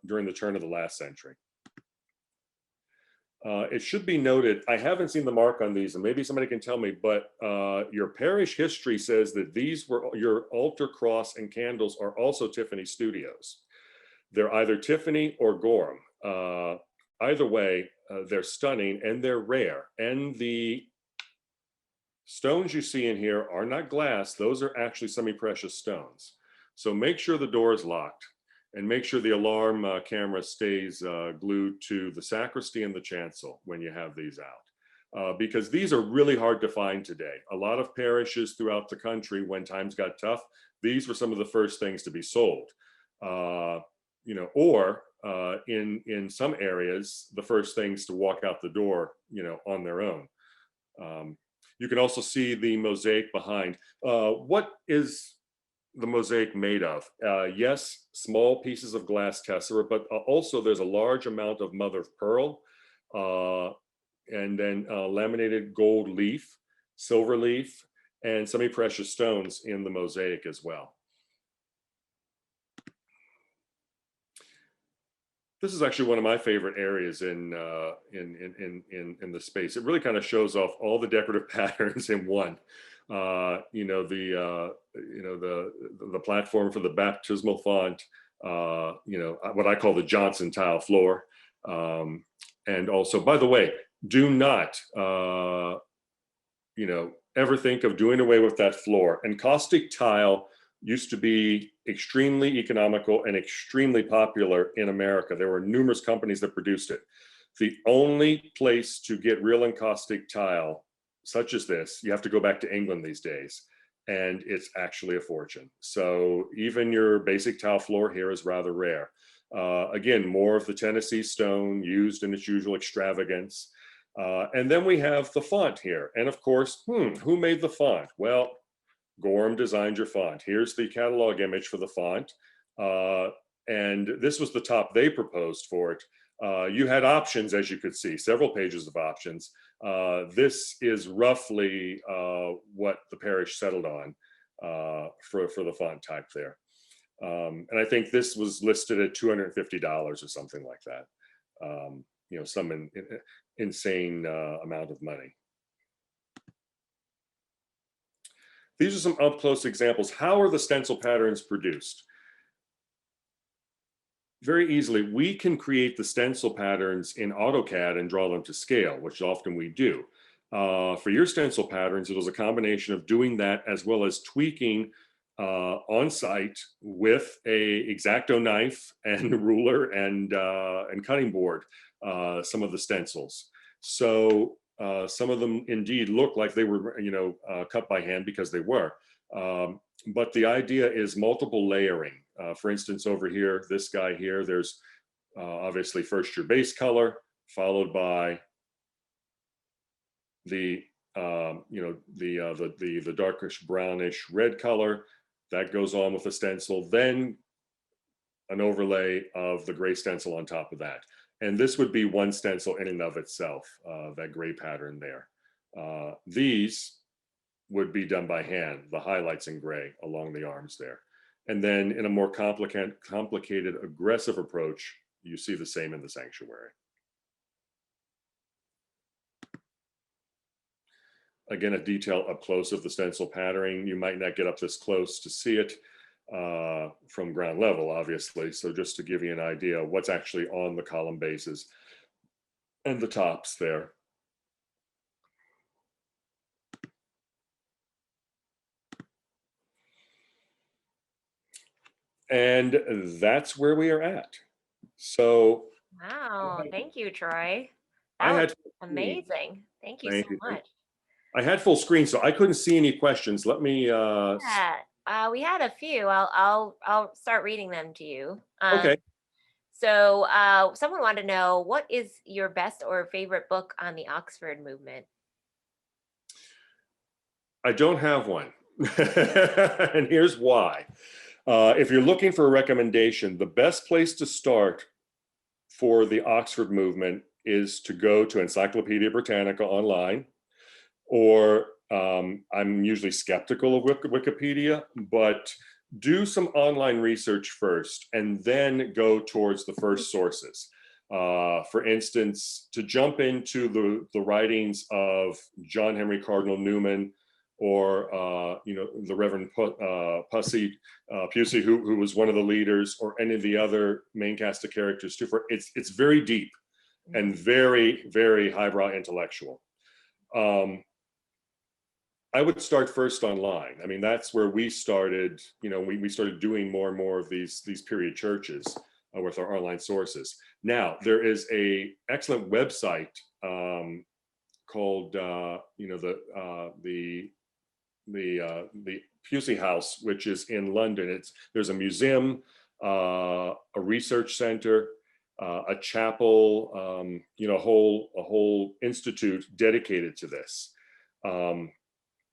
during the turn of the last century. It should be noted, I haven't seen the mark on these, and maybe somebody can tell me, but your parish history says that these were, your altar cross and candles are also Tiffany Studios. They're either Tiffany or Gorham. Either way, they're stunning and they're rare. And the stones you see in here are not glass, those are actually semi-precious stones. So make sure the door is locked. And make sure the alarm camera stays glued to the sacristy and the chancel when you have these out. Because these are really hard to find today. A lot of parishes throughout the country, when times got tough, these were some of the first things to be sold. You know, or in some areas, the first things to walk out the door, you know, on their own. You can also see the mosaic behind. What is the mosaic made of? Yes, small pieces of glass tessera, but also there's a large amount of mother of pearl, and then laminated gold leaf, silver leaf, and semi-precious stones in the mosaic as well. This is actually one of my favorite areas in the space. It really kind of shows off all the decorative patterns in one. You know, the platform for the baptismal font, you know, what I call the Johnson tile floor. And also, by the way, do not, you know, ever think of doing away with that floor. Encaustic tile used to be extremely economical and extremely popular in America. There were numerous companies that produced it. The only place to get real encaustic tile such as this, you have to go back to England these days, and it's actually a fortune. So even your basic tile floor here is rather rare. Again, more of the Tennessee stone used in its usual extravagance. And then we have the font here. And of course, who made the font? Well, Gorham designed your font. Here's the catalog image for the font. And this was the top they proposed for it. You had options, as you could see, several pages of options. This is roughly what the parish settled on for the font type there. And I think this was listed at $250 or something like that. You know, some insane amount of money. These are some up-close examples. How are the stencil patterns produced? Very easily, we can create the stencil patterns in AutoCAD and draw them to scale, which often we do. For your stencil patterns, it was a combination of doing that as well as tweaking on site with a X-Acto knife and ruler and cutting board some of the stencils. So some of them indeed look like they were, cut by hand, because they were. But the idea is multiple layering. For instance, over here, this guy here, there's obviously first your base color, followed by the the darkish brownish red color that goes on with the stencil, then an overlay of the gray stencil on top of that. And this would be one stencil in and of itself, that gray pattern there. These would be done by hand, the highlights in gray along the arms there. And then in a more complicated, aggressive approach, you see the same in the sanctuary. Again, a detail up close of the stencil patterning. You might not get up this close to see it from ground level, obviously. So just to give you an idea of what's actually on the column bases and the tops there. And that's where we are at. So Wow, thank you, Troy. I That had was amazing. Thank you so you. much. I had full screen, so I couldn't see any questions. Let me Yeah, we had a few. I'll start reading them to you. okay. So someone wanted to know, what is your best or favorite book on the Oxford movement? I don't have one. And here's why. If you're looking for a recommendation, the best place to start for the Oxford movement is to go to Encyclopedia Britannica online, or I'm usually skeptical of Wikipedia, but do some online research first and then go towards the first sources. For instance, to jump into the writings of John Henry Cardinal Newman, or the Reverend Pusey, who was one of the leaders, or any of the other main cast of characters too. It's very deep and very, very highbrow intellectual. I would start first online. I mean, that's where we started. We started doing more and more of these period churches with our online sources. Now there is a excellent website called the Pusey House, which is in London. There's a museum, a research center, a chapel, a whole institute dedicated to this.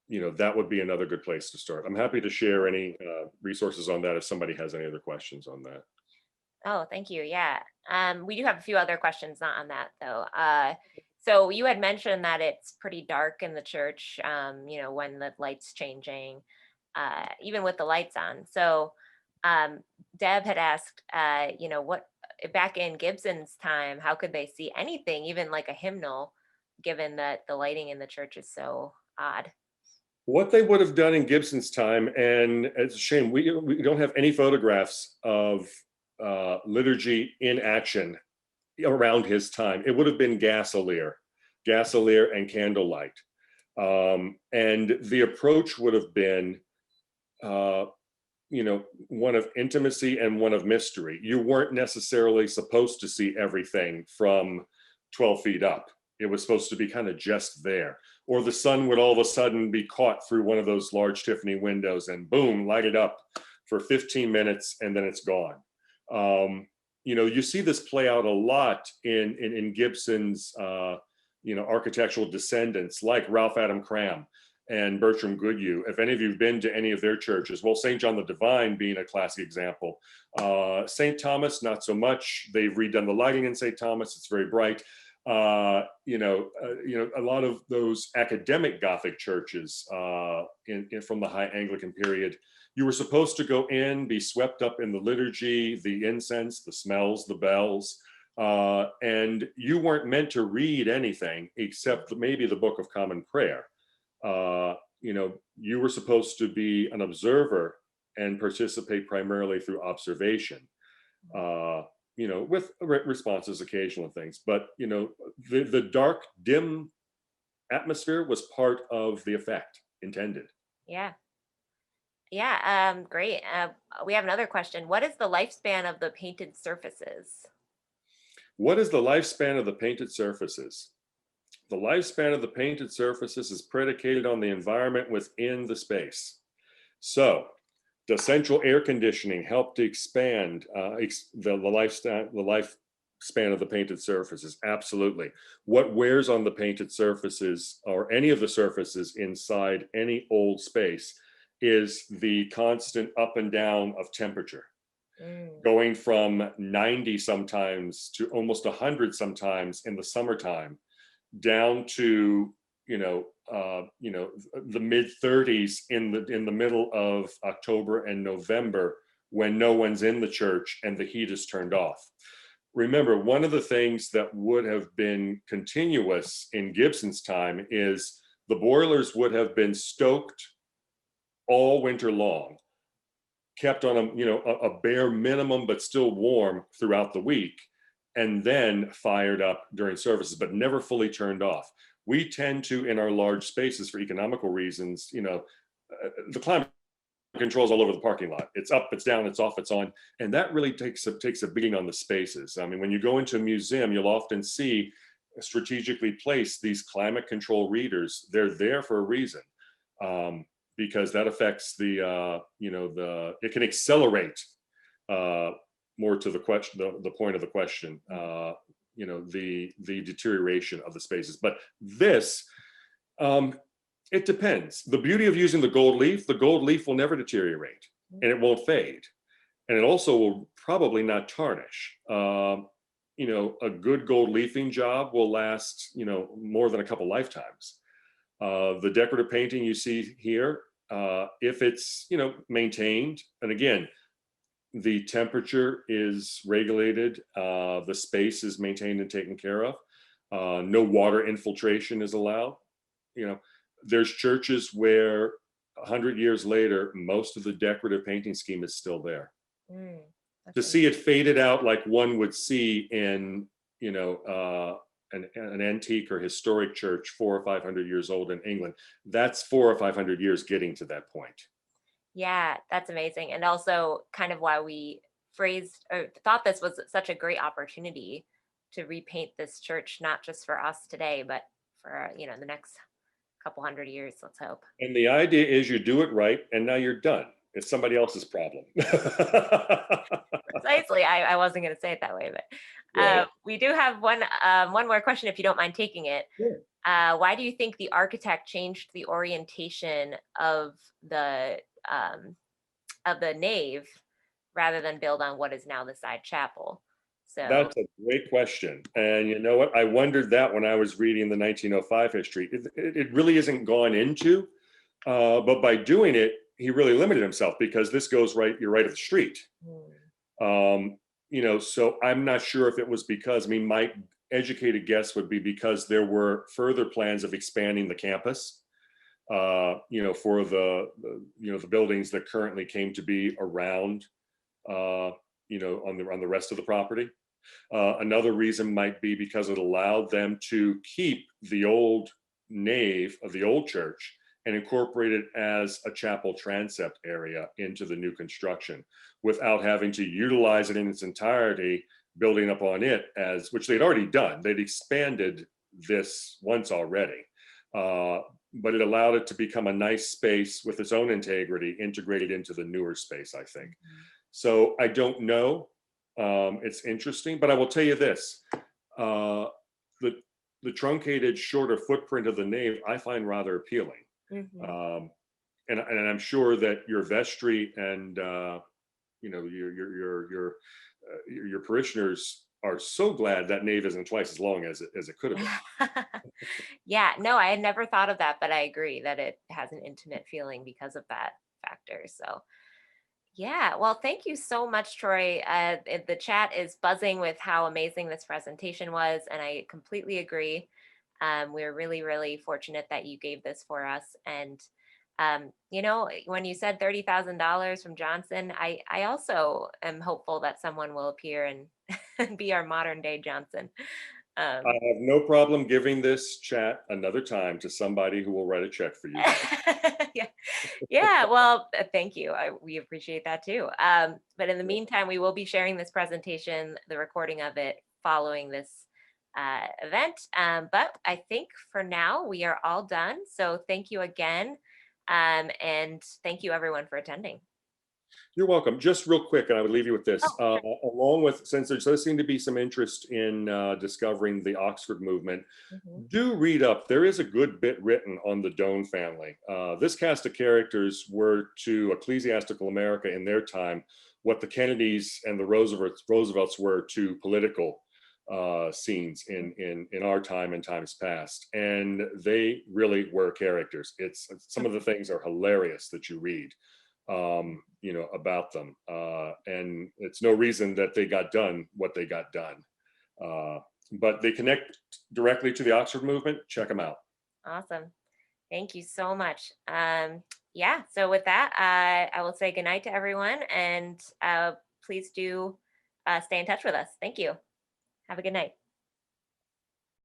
That would be another good place to start. I'm happy to share any resources on that if somebody has any other questions on that. Oh, thank you. Yeah. We do have a few other questions, not on that though. So you had mentioned that it's pretty dark in the church, when the light's changing, even with the lights on. So Deb had asked, what back in Gibson's time, how could they see anything, even like a hymnal, given that the lighting in the church is so odd? What they would have done in Gibson's time, and it's a shame, we don't have any photographs of liturgy in action around his time. It would have been gasolier and candlelight. And the approach would have been, one of intimacy and one of mystery. You weren't necessarily supposed to see everything from 12 feet up. It was supposed to be kind of just there. Or the sun would all of a sudden be caught through one of those large Tiffany windows and boom, light it up for 15 minutes and then it's gone. You see this play out a lot in Gibson's, architectural descendants like Ralph Adam Cram and Bertram Goodhue. If any of you have been to any of their churches, well, St. John the Divine being a classic example. St. Thomas, not so much. They've redone the lighting in St. Thomas. It's very bright. A lot of those academic Gothic churches from the High Anglican period, you were supposed to go in, be swept up in the liturgy, the incense, the smells, the bells, and you weren't meant to read anything except maybe the Book of Common Prayer. you were supposed to be an observer and participate primarily through observation, with responses occasional and things. But, the dark, dim atmosphere was part of the effect intended. Yeah. Yeah. Great. We have another question. What is the lifespan of the painted surfaces? What is the lifespan of the painted surfaces? The lifespan of the painted surfaces is predicated on the environment within the space. So, does central air conditioning help to expand the lifespan of the painted surfaces? Absolutely. What wears on the painted surfaces or any of the surfaces inside any old space is the constant up and down of temperature, Mm. going from 90 sometimes to almost 100 sometimes in the summertime, down to the mid 30s in the middle of October and November, when no one's in the church and the heat is turned off. Remember, one of the things that would have been continuous in Gibson's time is the boilers would have been stoked all winter long, kept on a bare minimum but still warm throughout the week, and then fired up during services, but never fully turned off. We tend to, in our large spaces, for economical reasons, the climate controls all over the parking lot. It's up, it's down, it's off, it's on, and that really takes a beating on the spaces. I mean, when you go into a museum, you'll often see strategically placed these climate control readers. They're there for a reason, because that affects it can accelerate, more to the question, the point of the question, the deterioration of the spaces. But this, it depends. The beauty of using the gold leaf will never deteriorate, and it won't fade, and it also will probably not tarnish. A good gold leafing job will last, more than a couple lifetimes. The decorative painting you see here, if it's, maintained, and again, the temperature is regulated, the space is maintained and taken care of, no water infiltration is allowed. There's churches where 100 years later, most of the decorative painting scheme is still there. Mm. To see it faded out like one would see in, an antique or historic church 400 or 500 years old in England, that's 400 or 500 years getting to that point. Yeah, that's amazing. And also kind of why we phrased or thought this was such a great opportunity to repaint this church, not just for us today, but for, the next couple hundred years, let's hope. And the idea is you do it right, and now you're done. It's somebody else's problem. Precisely. I wasn't going to say it that way, but Right. we do have one more question, if you don't mind taking it. Sure. Why do you think the architect changed the orientation of the nave rather than build on what is now the side chapel? So That's a great question. And you know what? I wondered that when I was reading the 1905 history. It really isn't gone into, but by doing it, he really limited himself, because this goes you're right at the street. So I'm not sure if it was because, my educated guess would be because there were further plans of expanding the campus, for the buildings that currently came to be around, on the rest of the property. Another reason might be because it allowed them to keep the old nave of the old church and incorporate it as a chapel transept area into the new construction, without having to utilize it in its entirety, building up on it, which they'd already done. They'd expanded this once already, but it allowed it to become a nice space with its own integrity, integrated into the newer space, I think. So I don't know. It's interesting, but I will tell you this: the truncated, shorter footprint of the nave I find rather appealing. And I'm sure that your vestry and your parishioners are so glad that nave isn't twice as long as it could have been. Yeah, no, I had never thought of that, but I agree that it has an intimate feeling because of that factor. So yeah, well, thank you so much, Troy. The chat is buzzing with how amazing this presentation was, and I completely agree. We're really, really fortunate that you gave this for us. And You know, when you said $30,000 from Johnson, I also am hopeful that someone will appear and be our modern day Johnson. I Um, have no problem giving this chat another time to somebody who will write a check for you guys. yeah, yeah. Well, thank you. We appreciate that too. But in the meantime, we will be sharing this presentation, the recording of it, following this event. But I think for now we are all done. So thank you again, and thank you everyone for attending. You're welcome. Just real quick, and I would leave you with this. Oh, sure. Along with, since there does seem to be some interest in discovering the Oxford movement, Mhm. do read up. There is a good bit written on the Doan family. This cast of characters were to ecclesiastical America in their time what the Kennedys and the Roosevelts were to political scenes in our time and times past. And they really were characters. It's some of the things are hilarious that you read about them. And it's no reason that they got done what they got done. But they connect directly to the Oxford movement. Check them out. Awesome. Thank you so much. Yeah, so with that, I will say goodnight to everyone, and please do stay in touch with us. Thank you. Have a good night.